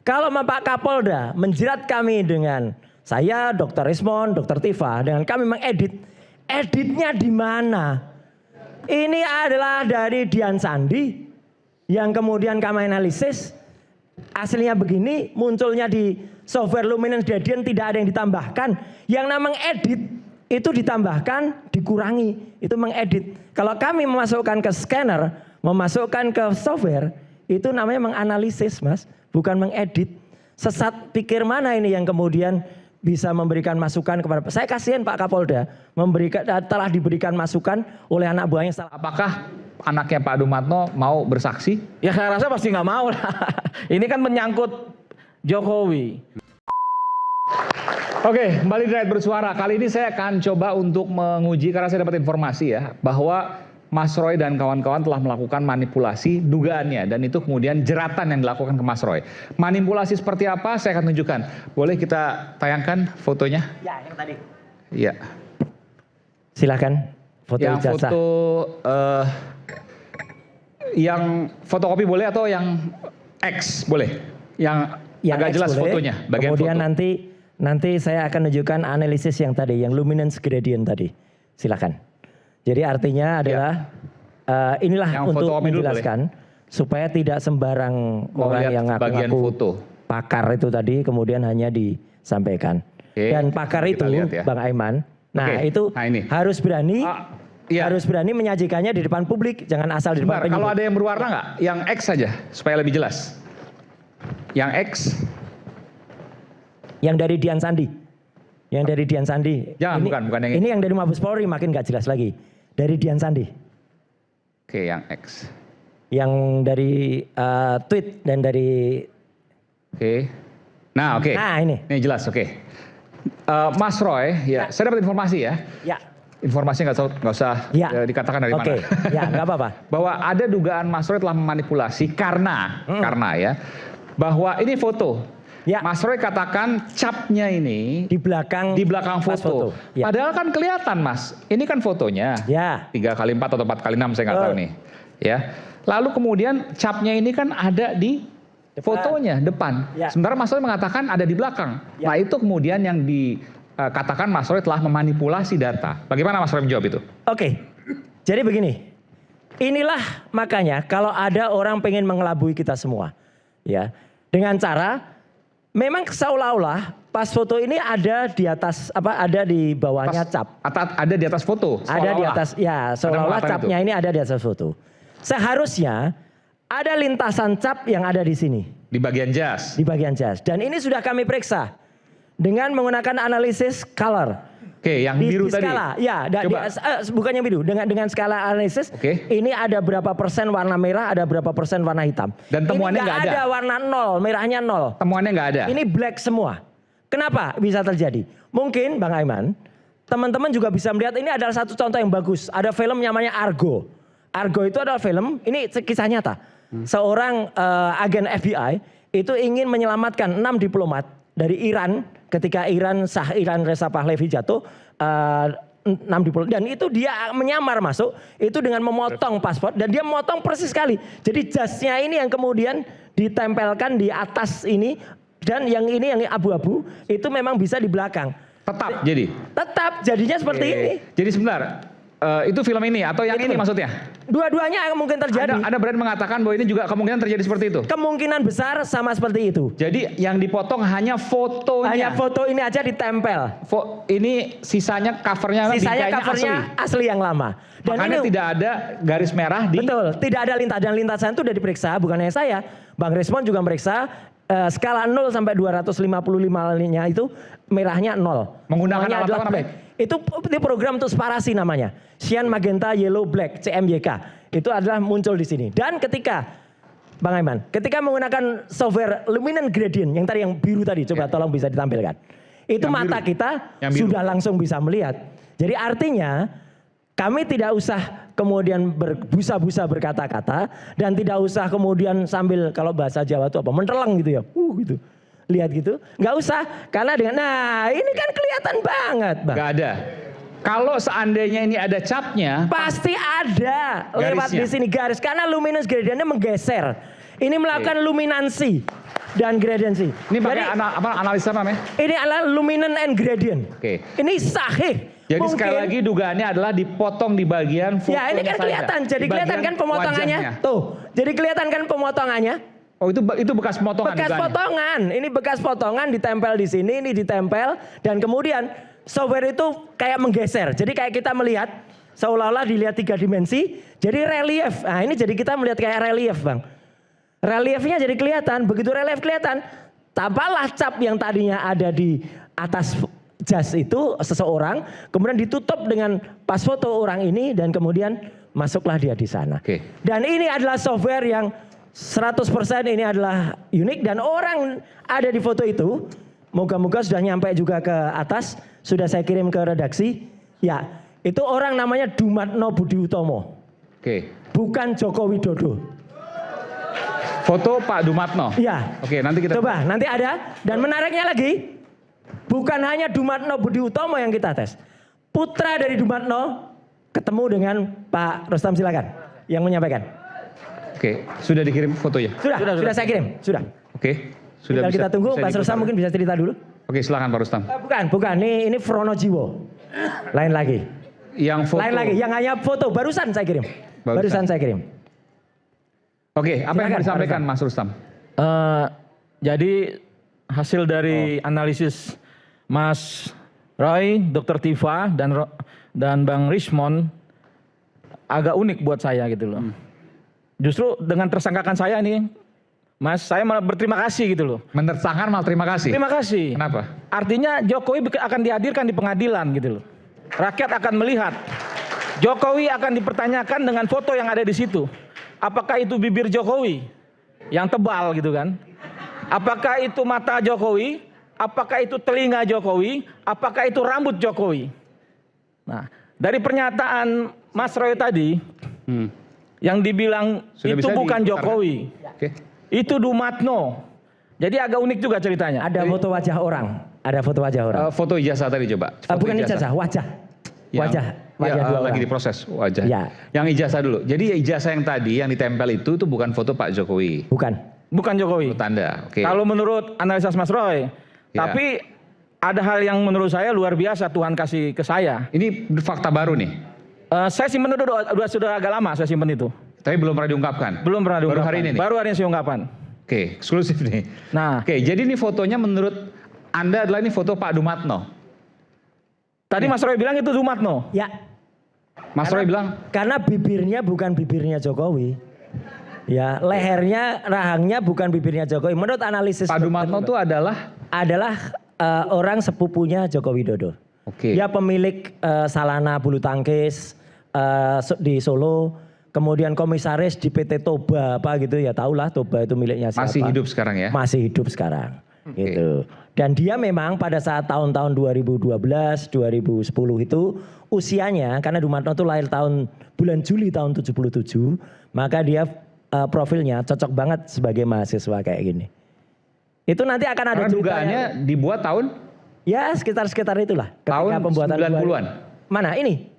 Kalau Pak Kapolda menjerat kami dengan saya, Dr. Rismon, Dr. Tifa, dengan kami mengedit, editnya di mana? Ini adalah dari Dian Sandi yang kemudian kami analisis, aslinya begini, munculnya di software Luminance Gradient tidak ada yang ditambahkan. Yang namanya edit itu ditambahkan, dikurangi, itu mengedit. Kalau kami memasukkan ke scanner, memasukkan ke software, itu namanya menganalisis, Mas, bukan mengedit. Sesat pikir mana ini yang kemudian bisa memberikan masukan kepada saya. Kasihan Pak Kapolda telah diberikan masukan oleh anak buahnya. Apakah anaknya Pak Dumatno mau bersaksi? Ya saya rasa pasti nggak mau lah. Ini kan menyangkut Jokowi. Oke, kembali di Rakyat Bersuara. Kali ini saya akan coba untuk menguji, karena saya dapat informasi ya, bahwa Mas Roy dan kawan-kawan telah melakukan manipulasi dugaannya, dan itu kemudian jeratan yang dilakukan ke Mas Roy. Manipulasi seperti apa saya akan tunjukkan. Boleh kita tayangkan fotonya? Ya, yang tadi. Iya. Silakan. Foto yang ijazah. Foto yang fotokopi boleh atau yang X boleh? Yang agak X jelas boleh. fotonya, bagian kemudian foto. nanti saya akan menunjukkan analisis yang tadi, yang luminance gradient tadi. Silakan. Jadi artinya adalah inilah yang untuk menjelaskan supaya tidak sembarang orang yang ngaku-ngaku pakar itu tadi kemudian hanya disampaikan. Dan pakar itu ya, Bang Aiman, itu harus berani harus berani menyajikannya di depan publik, jangan asal di depan penyidik. Kalau ada yang berwarna nggak? Yang X saja supaya lebih jelas. Yang X. Yang dari Dian Sandi. Yang dari Dian Sandi. Jangan, bukan yang ini yang dari Mabes Polri makin nggak jelas lagi. Dari Dian Sandi. Oke, yang X. Yang dari tweet dan dari. Oke. Nah, oke. Nah, ini. Ini jelas, oke. Mas Roy, ya, saya dapat informasi ya. Ya. Informasi nggak usah dikatakan dari mana. Ya, nggak apa-apa. Bahwa ada dugaan Mas Roy telah memanipulasi karena ya, bahwa ini foto. Ya. Mas Roy katakan capnya ini di belakang foto. Ya. Padahal kan kelihatan, Mas. Ini kan fotonya. Ya. 3x4 atau 4x6 saya nggak tahu nih. Ya. Lalu kemudian capnya ini kan ada di fotonya depan. Ya. Sementara Mas Roy mengatakan ada di belakang. Ya. Nah, itu kemudian yang dikatakan Mas Roy telah memanipulasi data. Bagaimana Mas Roy menjawab itu? Oke. Jadi begini. Inilah makanya kalau ada orang pengen mengelabui kita semua, ya, dengan cara memang seolah-olah pas foto ini ada di atas ada di bawahnya cap. Ada di atas foto. Ada di atas, ya, seolah-olah capnya ini ada di atas foto. Seharusnya ada lintasan cap yang ada di sini. Di bagian jas. Di bagian jas. Dan ini sudah kami periksa dengan menggunakan analisis color. Oke, yang biru tadi. Skala, ya, bukan yang biru. Dengan skala analisis, ini ada berapa persen warna merah, ada berapa persen warna hitam. Dan temuannya nggak ada. Ada warna 0, merahnya 0. Temuannya nggak ada. Ini black semua. Kenapa bisa terjadi? Mungkin Bang Aiman, teman-teman juga bisa melihat ini adalah satu contoh yang bagus. Ada film namanya Argo. Argo itu adalah film, ini kisah nyata. Seorang agen FBI itu ingin menyelamatkan 6 diplomat dari Iran ketika Iran Reza Pahlavi jatuh, 6 diplomat, dan itu dia menyamar masuk itu dengan memotong paspor, dan dia memotong persis sekali. Jadi jasnya ini yang kemudian ditempelkan di atas ini, dan yang ini yang abu-abu itu memang bisa di belakang. Tetap jadinya seperti ini. Jadi sebentar. Itu film ini atau yang ini maksudnya? Dua-duanya mungkin terjadi. Ada brand mengatakan bahwa ini juga kemungkinan terjadi seperti itu? Kemungkinan besar sama seperti itu. Jadi yang dipotong hanya fotonya? Hanya foto ini aja ditempel. Ini sisanya covernya asli yang lama. Dan makanya tidak ada garis merah di... Betul, tidak ada lintasan. Dan lintasan itu sudah diperiksa, bukan hanya saya. Bang Rismon juga meriksa. Skala 0 sampai 255-nya itu merahnya 0. Menggunakan alat apa namanya? Itu program untuk separasi namanya. Cyan, magenta, yellow, black, CMYK. Itu adalah muncul di sini. Dan ketika, Bang Aiman, ketika menggunakan software luminance gradient, yang tadi yang biru tadi, coba tolong bisa ditampilkan. Itu yang mata biru. Kita sudah langsung bisa melihat. Jadi artinya, kami tidak usah kemudian berbusa-busa berkata-kata, dan tidak usah kemudian sambil, kalau bahasa Jawa itu apa, menterleng gitu ya, gitu. Lihat gitu, nggak usah, karena dengan, nah ini kan kelihatan banget, Bang. Nggak ada. Kalau seandainya ini ada capnya, pasti ada lewat di sini garis, karena luminance gradientnya menggeser. Ini melakukan luminansi. dan gradiensi. Ini pakai Jadi, analisa namanya? ini adalah luminant and gradient. Oke. Ini sahih. Jadi Mungkin, sekali lagi dugaannya adalah dipotong di bagian fotonya ya ini kan saja. kelihatan. Jadi Di kelihatan bagian kan pemotongannya. wajahnya. Tuh. Jadi kelihatan kan pemotongannya. Oh itu bekas potongan Bekas dugaannya? potongan. Ini bekas potongan ditempel di sini, ini ditempel. Dan kemudian software itu kayak menggeser. Jadi kayak kita melihat seolah-olah dilihat 3 dimensi. Jadi relief. Nah ini jadi kita melihat kayak relief Bang. Reliefnya jadi kelihatan. Begitu relief kelihatan. Tampaklah cap yang tadinya ada di atas jas itu seseorang, kemudian ditutup dengan pas foto orang ini dan kemudian masuklah dia di sana. Oke. Dan ini adalah software yang 100% ini adalah unik dan orang ada di foto itu, moga-moga sudah nyampe juga ke atas, sudah saya kirim ke redaksi. Ya, itu orang namanya Dumatno Budi Utomo. Oke. Bukan Joko Widodo. Foto Pak Dumatno? Iya. Oke, nanti kita... Coba, nanti ada. Dan menariknya lagi, bukan hanya Dumatno Budi Utomo yang kita tes. Putra dari Dumatno ketemu dengan Pak Rustam, silakan yang menyampaikan. Oke, sudah dikirim fotonya? Sudah saya kirim, sudah. Oke, sudah Tinggal bisa. kita tunggu, bisa Pak Rustam diputar. mungkin bisa cerita dulu. Oke, silakan Pak Rustam. Bukan, ini Frono Jiwo. Lain lagi. Yang foto. Lain lagi, yang hanya foto, barusan saya kirim. Barusan saya kirim. Oke, apa yang Silakan, mau disampaikan Pak Mas Rustam? Jadi hasil dari analisis Mas Roy, Dr. Tifa dan Bang Rismond agak unik buat saya gitu loh. Justru dengan tersangkakan saya nih, Mas, saya malah berterima kasih gitu loh. Menersangkan malah terima kasih. Terima kasih. Kenapa? Artinya Jokowi akan dihadirkan di pengadilan gitu loh. Rakyat akan melihat. Jokowi akan dipertanyakan dengan foto yang ada di situ. Apakah itu bibir Jokowi yang tebal gitu kan? Apakah itu mata Jokowi? Apakah itu telinga Jokowi? Apakah itu rambut Jokowi? Nah, dari pernyataan Mas Roy tadi, yang dibilang Sudah itu bisa bukan diputar, Jokowi, Oke. itu Dumatno. Jadi agak unik juga ceritanya. Ada foto wajah orang. Ada foto wajah orang. Foto ijazah tadi coba. Foto Bukan ijazah, wajah. Yang- Wajah ya, dua lagi orang. diproses wajah. Ya. Yang ijazah dulu. Jadi ijazah yang tadi yang ditempel itu bukan foto Pak Jokowi. Bukan. Bukan Jokowi. Menurut Anda. Oke. Kalau menurut analisis Mas Roy, Ya. tapi ada hal yang menurut saya luar biasa Tuhan kasih ke saya. Ini fakta baru nih. Saya simpen itu sudah agak lama saya simpen itu. Tapi belum pernah diungkapkan. Belum pernah Baru diungkapkan. hari ini nih. Baru hari ini saya ungkapkan. Oke, eksklusif nih. Nah, Oke, jadi ini fotonya menurut Anda adalah ini foto Pak Dumatno. tadi Mas Roy bilang itu Dumatno. Ya, Mas Roy bilang karena bibirnya bukan bibirnya Jokowi. Ya, lehernya, rahangnya bukan bibirnya Jokowi. Menurut analisis Pak Dumatno itu adalah adalah orang sepupunya Joko Widodo. Oke. Dia pemilik Salana bulu tangkis di Solo. Kemudian komisaris di PT Toba apa gitu ya, tahulah Toba itu miliknya siapa. Masih hidup sekarang ya? Masih hidup sekarang. Gitu. Dan dia memang pada saat tahun-tahun 2012, 2010 itu usianya, karena Dumatno itu lahir bulan Juli tahun 77, maka dia profilnya cocok banget sebagai mahasiswa kayak gini. Itu nanti akan ada karena cerita dugaannya yang- dibuat tahun ya sekitar itulah. Ketika Tahun pembuatan 90-an. Mana ini?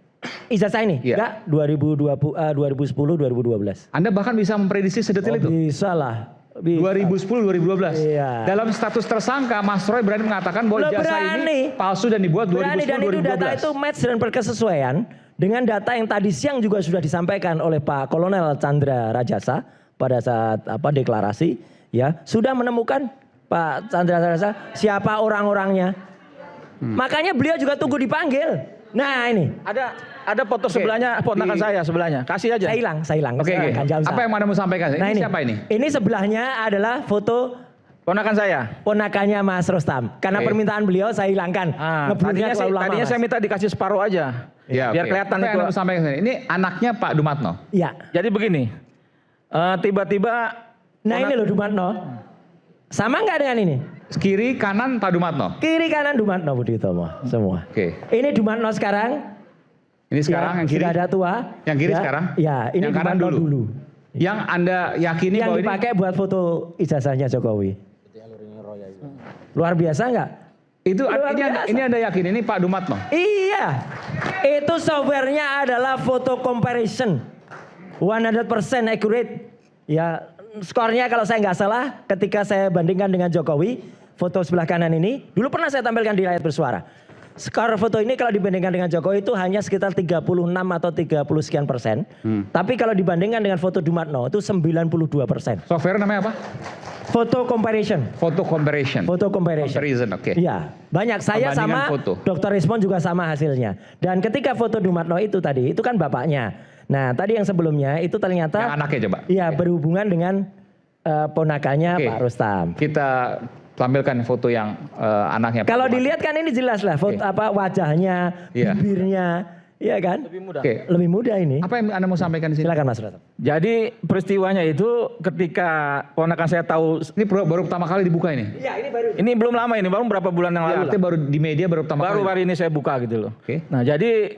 Ijazah ini? Iya. Enggak, 2010, 2012. Anda bahkan bisa memprediksi sedetil itu. Bisa lah. Bisa. 2010 2012. Iya. Dalam status tersangka Mas Roy berani mengatakan bahwa Loh, ijazah ini berani. palsu dan dibuat 2010 Berani, dan itu data itu 2012. match dan berkesesuaian dengan data yang tadi siang juga sudah disampaikan oleh Pak Kolonel Chandra Rajasa pada saat deklarasi, ya sudah menemukan Pak Chandra Rajasa siapa orang-orangnya. Makanya beliau juga tunggu dipanggil. Nah ini Ada foto sebelahnya, ponakan saya sebelahnya. Kasih aja. saya hilang. Oke, oke. Apa yang Anda mau sampaikan? Nah, Ini siapa ini? Ini sebelahnya adalah foto Ponakan saya. ponakannya Mas Rustam. Karena Oke. permintaan beliau saya hilangkan. Ngeblurnya terlalu lama, Tadinya Mas. saya minta dikasih separuh aja. Ya, biar oke. kelihatan Apa yang itu. Anda mau sampaikan? Ini anaknya Pak Dumatno. Iya. Jadi begini. Tiba-tiba Nah ini loh Dumatno. Sama nggak dengan ini? Kiri kanan Pak Dumatno. Kiri kanan Dumatno Budi Utomo semua. Oke. Ini Dumatno sekarang. Ini sekarang ya, yang kiri. sudah ada tua. Yang kiri Ya, sekarang? Ya, ini Yang kanan Dumatno dulu. Yang Anda yakini Yang bahwa ini dipakai buat foto ijazahnya Jokowi. Luar biasa nggak? itu Luar artinya biasa. ini Anda yakin ini Pak Dumatno. Iya. Itu softwarenya adalah photo comparison. 100% accurate. Ya, skornya kalau saya nggak salah ketika saya bandingkan dengan Jokowi, foto sebelah kanan ini, dulu pernah saya tampilkan di Rakyat Bersuara. Skor foto ini kalau dibandingkan dengan Jokowi itu hanya sekitar 36 atau 30 sekian persen. Tapi kalau dibandingkan dengan foto Dumatno itu 92%. Software namanya apa? Foto comparison. Foto comparison. Foto comparison. Comparison, oke. Iya, banyak. Saya sama Perbandingan foto. Dr. Rismon juga sama hasilnya. Dan ketika foto Dumatno itu tadi, itu kan bapaknya. Nah, tadi yang sebelumnya itu ternyata Yang anaknya coba. Iya, berhubungan dengan ponakannya Oke. Pak Rustam. Kita tampilkan foto yang anaknya. Pak Kalau Dumatno. dilihat kan ini jelas lah foto Oke. wajahnya, Iya. bibirnya, iya kan? Lebih mudah. Oke. Lebih mudah ini. Apa yang Anda mau sampaikan di sini? Silakan Mas Rustam. Jadi peristiwanya itu ketika ponakan saya tahu, Ini baru pertama kali dibuka ini. Iya, ini baru. ini belum lama ini, baru berapa bulan yang Ya, lalu lah. artinya baru di media baru pertama Baru kali. hari ini saya buka gitu loh. Oke. Nah jadi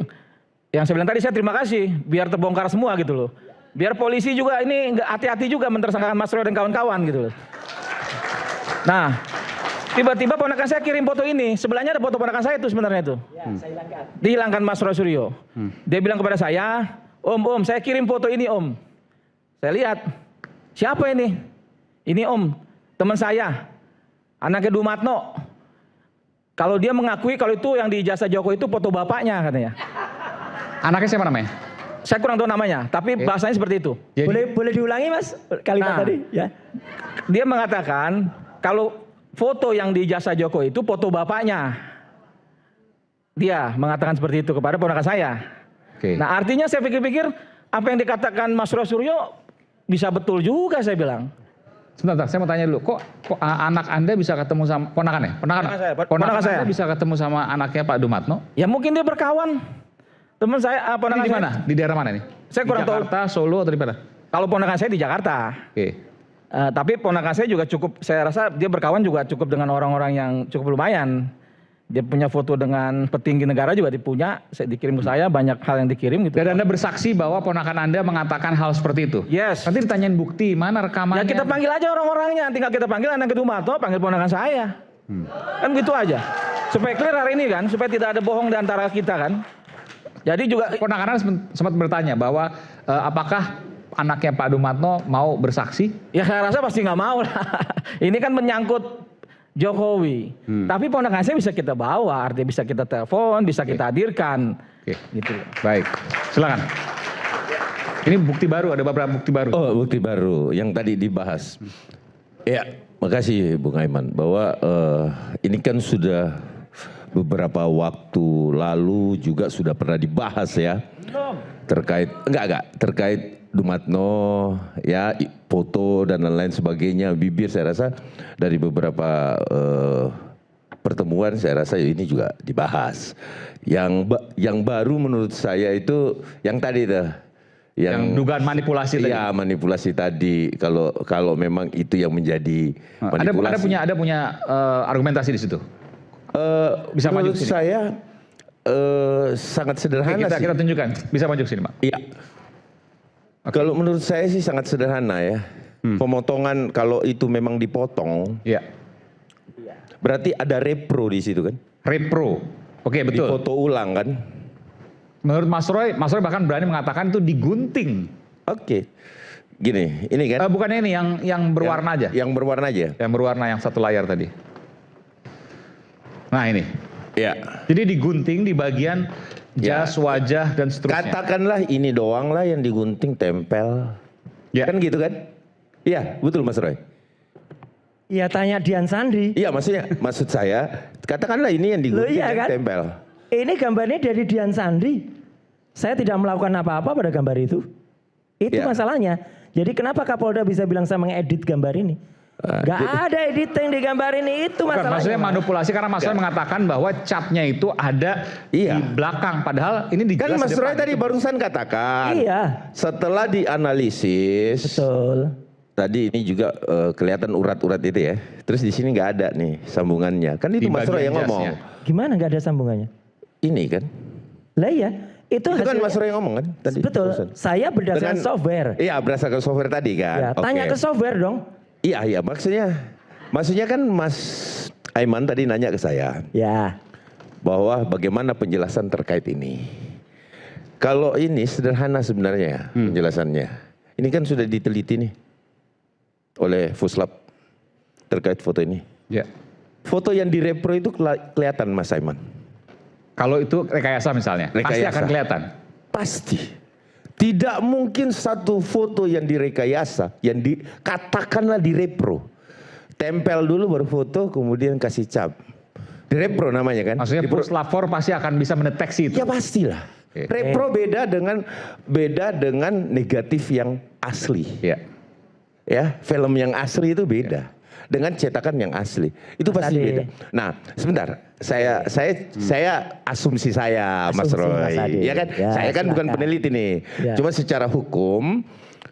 yang saya bilang tadi saya terima kasih biar terbongkar semua gitu loh. Biar polisi juga ini nggak hati-hati juga mentersangkakan Mas Roy dan kawan-kawan gitu loh. Nah tiba-tiba ponakan saya kirim foto ini. Sebelahnya ada foto ponakan saya itu sebenarnya itu. Ya, saya hilangkan. Dihilangkan Mas Roy Suryo. Dia bilang kepada saya, Om saya kirim foto ini Om. Saya lihat, siapa ini? Ini Om, teman saya. Anaknya Dumatno. Kalau dia mengakui kalau itu yang di ijazah Jokowi itu foto bapaknya katanya. Anaknya siapa namanya? Saya kurang tahu namanya, tapi bahasanya seperti itu. Jadi, Boleh diulangi Mas kalimat Nah. tadi? Ya. Dia mengatakan kalau foto yang di ijazah Jokowi itu foto bapaknya. Dia mengatakan seperti itu kepada ponakan saya. Oke. Nah artinya saya pikir-pikir apa yang dikatakan Mas Roy Suryo bisa betul juga saya bilang. Sebentar, saya mau tanya dulu. Kok anak Anda bisa ketemu sama ponakannya? Ponakan saya, ponakan saya. Anda bisa ketemu sama anaknya Pak Dumatno? Ya mungkin dia berkawan. Teman saya, ponakan Ini di saya. mana? Di daerah mana nih? Saya Di kurang tahu. Jakarta, Solo atau di mana? Kalau ponakan saya di Jakarta. Oke. Tapi ponakan saya juga cukup, saya rasa dia berkawan juga cukup dengan orang-orang yang cukup lumayan. Dia punya foto dengan petinggi negara juga dipunya, dikirim ke saya, banyak hal yang dikirim gitu. Dan Anda bersaksi bahwa ponakan Anda mengatakan hal seperti itu? Yes. Nanti ditanyain bukti, mana rekamannya? Ya kita panggil aja orang-orangnya, tinggal kita panggil anak Dumatno, panggil ponakan saya. Kan gitu aja. Supaya clear hari ini kan, supaya tidak ada bohong di antara kita kan. Jadi juga Ponakan Anda sempat bertanya bahwa apakah anaknya Pak Dumatno mau bersaksi? ya saya rasa pasti nggak mau lah. Ini kan menyangkut Jokowi. Tapi ponakan saya bisa kita bawa, artinya bisa kita telepon, bisa kita hadirkan. Oke. Gitu. Baik, silakan. Ini bukti baru, ada beberapa bukti baru. Oh, bukti baru yang tadi dibahas. Ya, makasih Bung Aiman bahwa ini kan sudah beberapa waktu lalu juga sudah pernah dibahas ya. Terkait terkait Dumatno ya foto dan lain-lain sebagainya, bibir saya rasa dari beberapa pertemuan saya rasa ini juga dibahas. Yang baru menurut saya itu yang tadi tuh Yang dugaan manipulasi tadi. Iya, manipulasi tadi. Kalau memang itu yang menjadi manipulasi. Ada punya argumentasi di situ. Bisa maju menurut sini. saya sangat Oke, sederhana sih. kita tunjukkan. Bisa maju sini, Pak. Iya. Kalau menurut saya sih sangat sederhana ya. Pemotongan kalau itu memang dipotong, Iya. berarti ada repro di situ kan? Repro. Oke, betul. Difoto ulang kan? Menurut Mas Roy bahkan berani mengatakan itu digunting. Oke. Gini, ini kan? Bukannya ini yang berwarna aja. Yang berwarna aja. Yang berwarna yang satu layar tadi. Nah, ini. Ya. Jadi digunting di bagian jas, wajah, dan seterusnya. Katakanlah ini doang lah yang digunting tempel. Ya. Kan gitu kan? Iya, betul Mas Roy. Iya tanya Dian Sandi. Iya, maksud saya katakanlah ini yang Loh, digunting iya dan kan? tempel. Ini gambarnya dari Dian Sandi. Saya tidak melakukan apa-apa pada gambar itu. Itu Ya. masalahnya. Jadi kenapa Kapolda bisa bilang saya mengedit gambar ini? Gak ada editing di gambar ini, itu Bukan, masalahnya. maksudnya manipulasi karena Mas Roy mengatakan bahwa catnya itu ada Iya. di belakang. Padahal ini di Kan jelas Mas di Roy depan. tadi barusan katakan. Iya, Setelah dianalisis, betul. tadi ini juga kelihatan urat-urat itu ya. Terus di sini nggak ada nih sambungannya. Kan itu Di Mas Roy bagian yang ngomong. jasnya. Gimana gak ada sambungannya? Ini kan. Lah iya, itu Itu kan hasilnya- Mas Roy yang ngomong kan tadi. Betul, barusan. saya berdasarkan Dengan- software. Iya, berdasarkan software tadi kan. Ya, tanya Oke. ke software dong. Iya, maksudnya kan Mas Aiman tadi nanya ke saya Ya, bahwa bagaimana penjelasan terkait ini. Kalau ini sederhana sebenarnya penjelasannya. Ini kan sudah diteliti nih. oleh Fuslap terkait foto ini. Ya. Foto yang direpro itu kelihatan Mas Aiman. Kalau itu rekayasa misalnya, pasti Rekayasa. akan kelihatan. Pasti. Tidak mungkin satu foto yang direkayasa, yang katakanlah direpro. Tempel dulu baru foto, kemudian kasih cap. Direpro namanya kan? Maksudnya Puslap 4 pasti akan bisa mendeteksi itu. Ya pastilah. Repro beda dengan negatif yang asli. Ya. Ya, film yang asli itu beda dengan cetakan yang asli. Itu pasti beda. Nah, sebentar. Saya asumsi saya, Mas Asumsi, Roy. Mas Adi. Ya kan? Ya, Saya kan bukan silakan. peneliti nih. Ya. Cuma secara hukum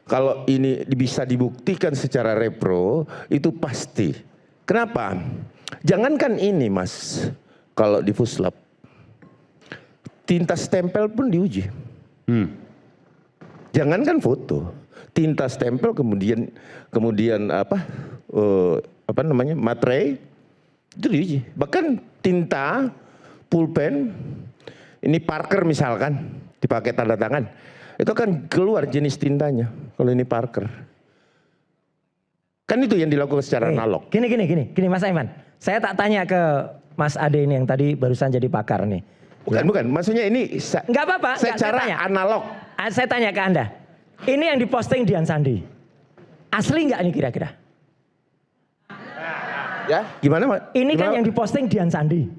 kalau ini bisa dibuktikan secara repro itu pasti. Kenapa? Jangankan ini, Mas. Kalau di Fuslap tinta stempel pun diuji. Jangankan foto, tinta stempel kemudian materai itu diuji. Bahkan tinta pulpen ini Parker misalkan dipakai tanda tangan, itu kan keluar jenis tintanya. Kalau ini Parker, kan itu yang dilakukan secara analog. Gini Mas Aiman. Saya tak tanya ke Mas Ade ini yang tadi barusan jadi pakar nih. Bukan. Maksudnya ini Nggak apa-apa. secara analog. Saya tanya ke Anda. Ini yang diposting Dian Sandi. Asli nggak ini kira-kira? Ya, gimana Pak? Ini kan Gimana? yang diposting Dian Sandi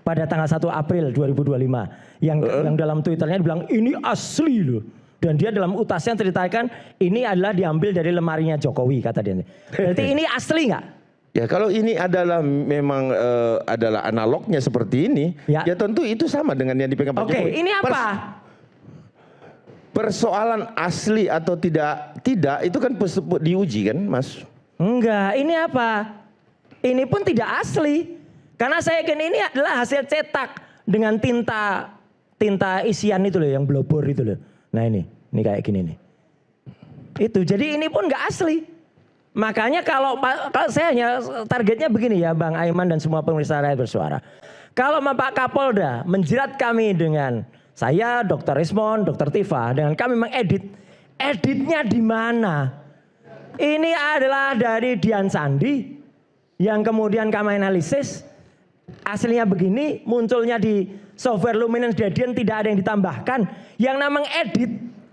pada tanggal 1 April 2025. Yang dalam Twitternya dibilang ini asli loh. Dan dia dalam utasnya ceritakan ini adalah diambil dari lemarinya Jokowi kata dia. Berarti ini asli nggak? Ya kalau ini adalah memang adalah analognya seperti ini, ya tentu itu sama dengan yang dipegang Pak Jokowi. Oke, ini apa? Persoalan asli atau tidak itu kan diuji kan, Mas? Enggak, ini apa? Ini pun tidak asli. Karena saya yakin ini adalah hasil cetak dengan tinta isian itu loh yang blobor itu loh. Nah ini kayak gini nih. Itu jadi ini pun nggak asli. Makanya kalau saya hanya targetnya begini ya Bang Aiman dan semua pemirsa rakyat bersuara. Kalau Pak Kapolda menjerat kami dengan saya, Dr. Rismon, Dr. Tifa, dengan kami editnya di mana? Ini adalah dari Dian Sandi yang kemudian kami analisis. Aslinya begini, munculnya di software Luminance Gradient tidak ada yang ditambahkan. Yang namanya edit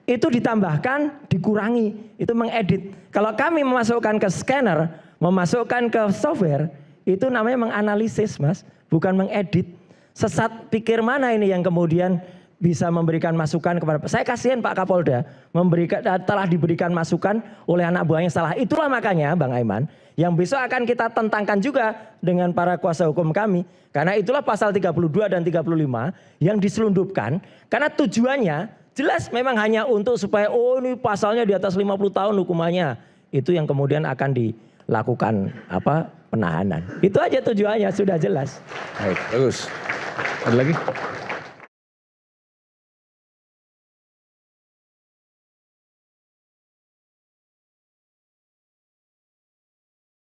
itu ditambahkan, dikurangi, itu mengedit. Kalau kami memasukkan ke scanner, memasukkan ke software, itu namanya menganalisis Mas, bukan mengedit. Sesat pikir mana ini yang kemudian bisa memberikan masukan kepada saya kasihan Pak Kapolda telah diberikan masukan oleh anak buahnya salah. Itulah makanya Bang Aiman yang besok akan kita tentangkan juga dengan para kuasa hukum kami. Karena itulah pasal 32 dan 35 yang diselundupkan karena tujuannya jelas memang hanya untuk supaya ini pasalnya di atas 50 tahun hukumannya. Itu yang kemudian akan dilakukan penahanan. Itu aja tujuannya sudah jelas. Baik, bagus. Ada lagi?